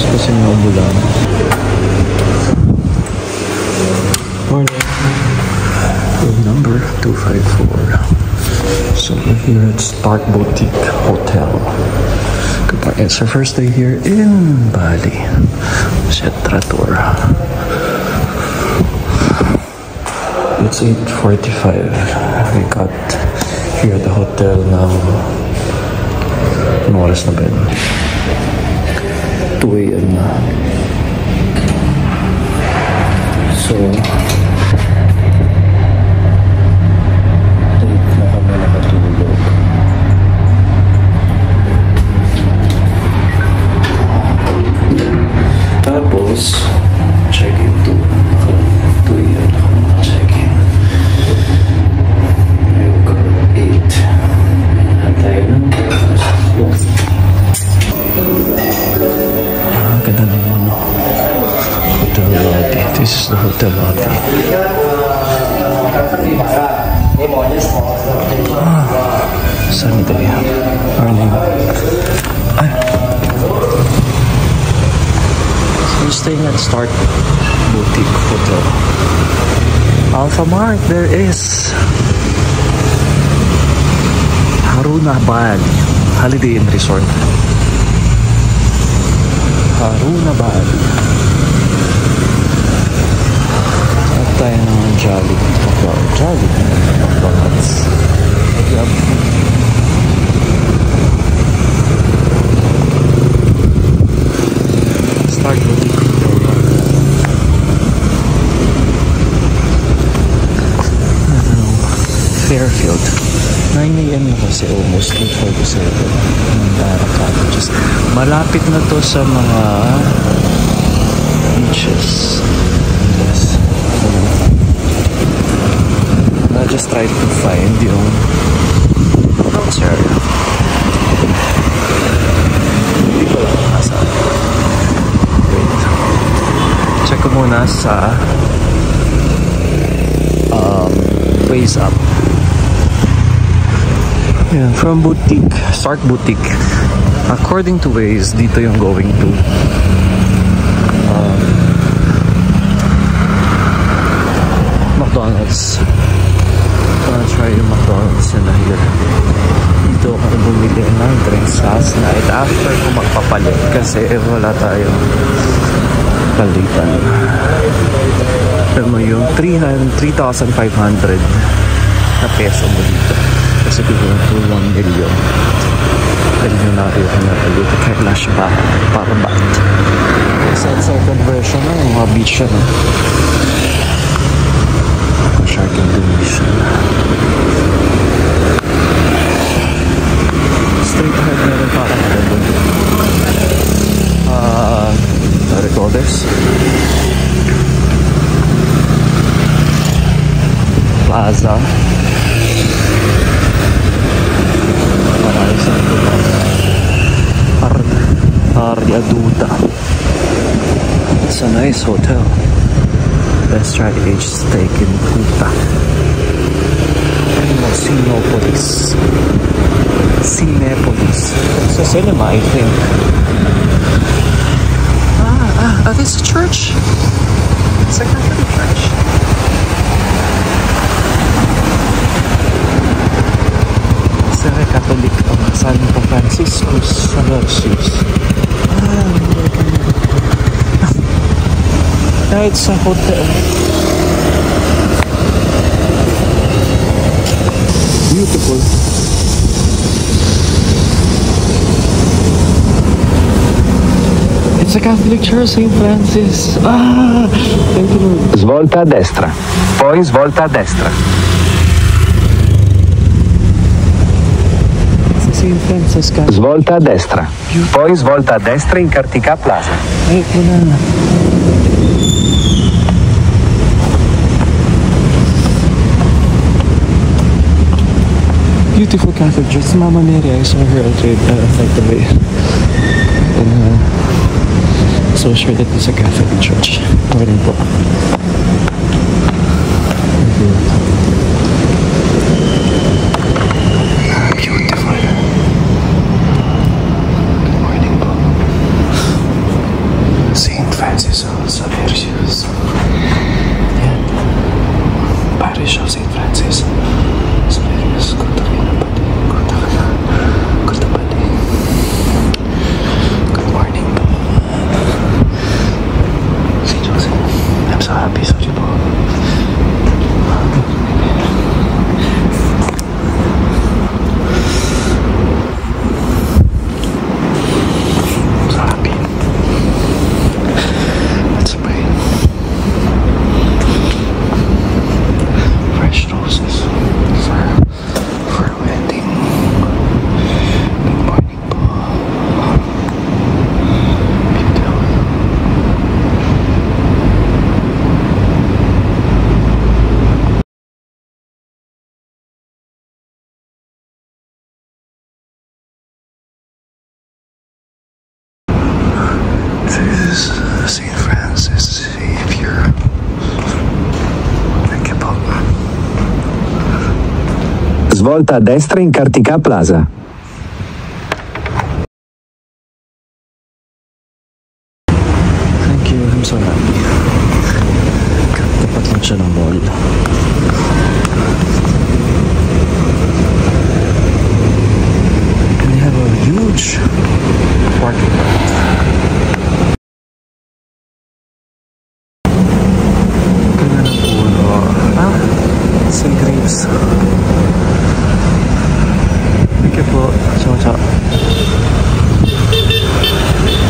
kasi umulan. Morning. Room number 254. So we're here at Stark Boutique Hotel. Goodbye. It's our first day here in Bali. Setra tour. It's 8:45. We got here at the hotel now. Anong oras na ba yun? 2 a.m. na. So, late na kami nakatulog. Tapos, check-in to 2 a.m. na kami naka-check-in. Ngayon ko 8. Antay na. Ganda ng ano. Hotel lobby. This is the hotel lobby. Sunny day. Morning. So we're staying at Stark Boutique Hotel. Alpha Mart, there is Haruna Bali Holiday Inn Resort. Haruna Bali. At tayo ng Jollibee. McDonald's. Yep. Start with Fairfield. 9 a.m. na kasi, almost 8:47. Just malapit na to sa mga beaches. Yes. I just tried to find yung house area. Hindi ko lang nasa. Wait. Check ko muna sa Ways Up. Yeah, from Boutique, Stark Boutique. According to Waze, dito yung going to. McDonald's. I'll try yung McDonald's na here. Dito ako bumili ng drinks last night after ko magpapalit kasi wala tayong palitan. Alam mo yung 3,500 na peso mo dito. Kasi kung 1 million. Pwede nyo natin yung napalit. Cash ba? Para ba't? Sa second version na yung mga beach yan. Shark Indonesia. Straight ahead na rin parang doon. What do you call this? Plaza. Aryaduta. It's a nice hotel. Let's try age steak in Kuta. And Cinepolis. It's a cinema, I think. This is a church. It's a Catholic church. It's a Catholic Santo Franciscus Salesius. It's a hotel. Beautiful. It's a Catholic Church, St. Francis. Thank you, Lord. Svolta a destra, poi svolta a destra. St. Francis Catholic. Svolta a destra, poi svolta a destra in Kartika Plaza. Ito na. Beautiful Catholic Church. Mama Mary, I saw her outside like the way. And so sure that it's a Catholic church. Morning po. Beautiful. Good morning po. is St. Francis Xavier. Thank you po. Svolta a destra in Kartika Plaza. Thank you, I'm so happy. Tapat lang siya ng mall. And they have a huge parking lot. Ganda ng puno. St. Graves. Thank you po. Ciao.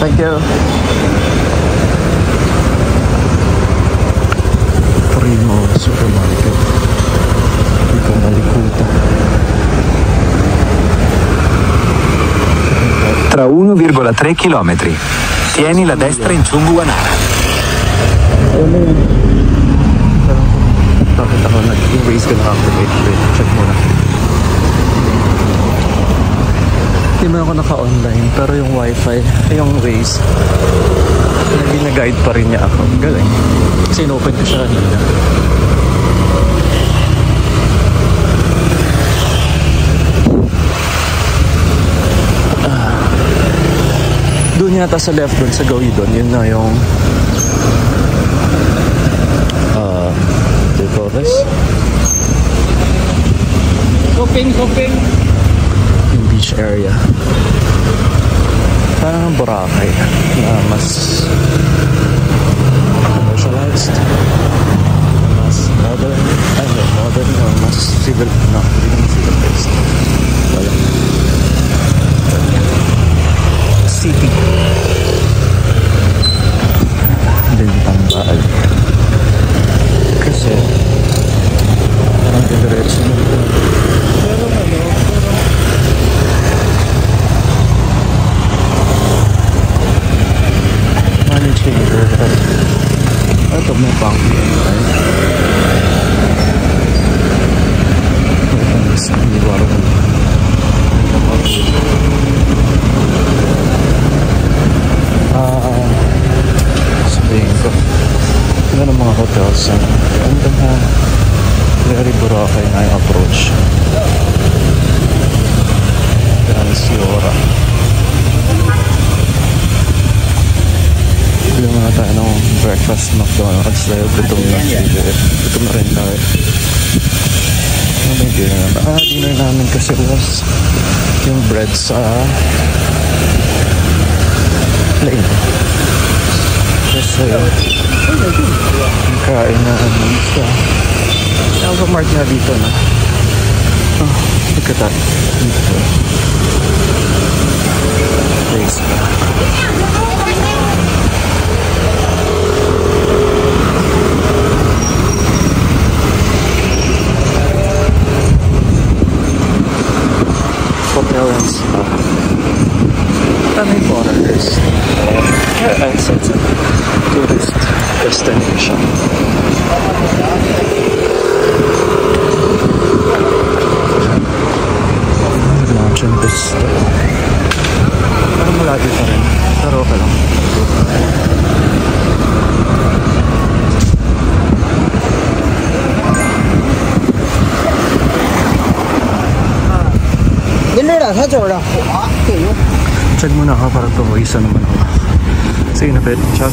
Thank you. Primo Supermarket. Hindi ko malikutan. Tra 1,3 chilometri. Tieni la destra in Chumbuanara. Ano yun? Bakit ako nag-erase ka na-activate? Wait, check muna. Hindi man ako naka-online, pero yung wifi, yung Waze, nag-guide pa rin niya ako. Galing. Kasi in-open ko siya kanina. Doon yata sa left doon, sa Gawi doon, yun na yung Torres. Shopping. Yung beach area. Parang Boracay na mas commercialized, mas modern, or mas civil, no, hindi naman civilized. Wala. City. Bintang Baal. Kasi parang diretso na ito. Money changer. Ito may bank yun, right? Ito mas niliwaro mo. Sabihin ko, ito ng mga hotels. Ang ganda, very Boracay na yung approach. Siora. Bili muna tayo ng breakfast McDonald's dahil gutom na. Gutom na rin tayo. Ano ba yung dinner namin? Dinner namin kasi was yung bread sa plain. Kasi yung kain na sa Alpha Mart na dito na. Look at that. Dito. Place pa. Hotel and spa. May foreigners. It's a tourist destination. Luncheon Bistro. Parang malapit pa rin. Pero okay lang. Check muna ako para pawisan naman ako. See you in a bit. Ciao.